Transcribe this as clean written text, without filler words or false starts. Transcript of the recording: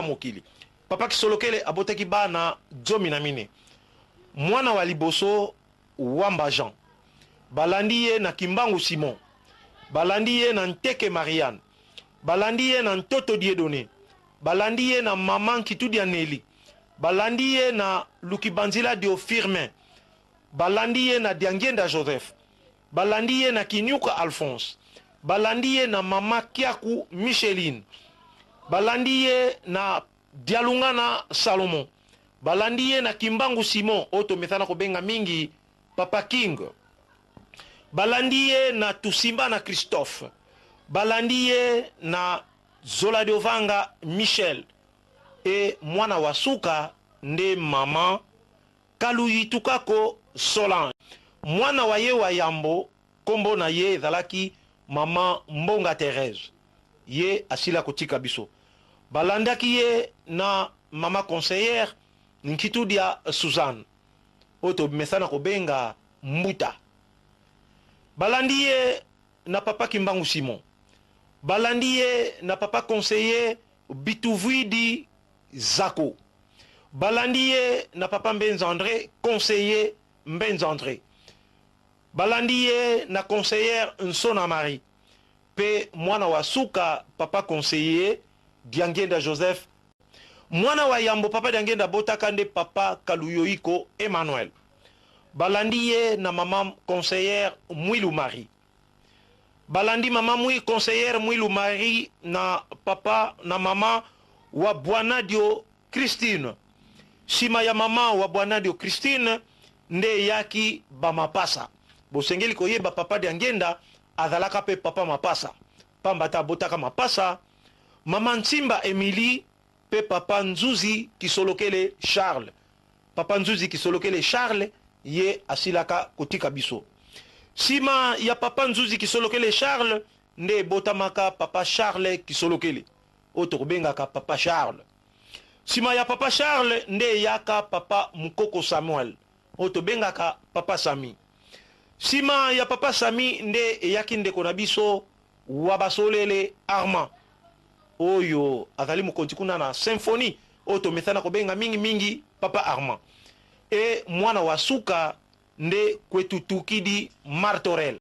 mokili. Papa Kisolokele abotaki bana jomi na mine. Mwana wa liboso Wamba Jean. Balandi ye na Kimbangu Simon. Balandi ye na Nteke Marianne. Balandi ye na Ntoto Dieudonné. Balandi ye na Maman Kitudi Aneli. Balandi ye na Lukibanzila Dio Firmin. Balandi ye na Diangenda Joseph. Balandi ye na Kinyuka Alphonse. Balandi ye na Mama Kiaku Micheline. Balandi ye na Dialungana Salomon. Balandi ye na Kimbangu Simon. Oto methana kobenga mingi Papa King. Balandi ye na Tusimba na Christophe. Balandi ye na Zola Diovanga Michel. E mwana wasuka nde Mama Kaluyitukako Solange. Mwana wa ye wa Yambo kombo na ye zalaki Mama Mbonga Thérèse. Ye asila kotika biso. Balandaki ye na Mama conseillère Nkitudia Suzanne. Oto mesana kobenga Mbuta. Balandi ye na Papa Kimbangu Simon. Balandi ye na Papa conseiller Bituvidi Zako. Balandi ye na Papa Mbenza André, conseiller Mbenza André. Balandi ye na conseillère Nsona Marie. Pe mwana wa suka Papa conseiller Diangenda Joseph. Mwana wa Yambo Papa Diangenda Botakande Papa Kaluyoiko Emmanuel. Balandi ye na Maman conseillère Mwilu Marie. Balandi Mama Mwi conseillère Mwilu Marie na Papa na Mama wa Bwanadio Christine. Shima ya Mama wa Bwanadio Christine nde yaki Bamapasa. Bosengeli koyeba Papa Diangenda azalaka pe Papa Mapasa. Pambata botaka Mapasa. Mama Nsimba Emily pe Papa Nzuzi Kisolokele Charles. Papa Nzuzi Kisolokele Charles ye asilaka kotika biso. Sima ya Papa Nzuzi Kisolokele Charles nde botamaka Papa Charles Kisolokele. Oto kubengaka Papa Charles. Sima ya Papa Charles nde yaka Papa Mukoko Samuel. Oto bengaka Papa Sami. Sima ya Papa Sami nde yaki ndeko na biso Wabasolele Armand. Oyo azali mukonzi kuna na symphonie. Oto methana kobenga mingi mingi Papa Armand. E mwana wa suka nde kwetu tukidi Martorel.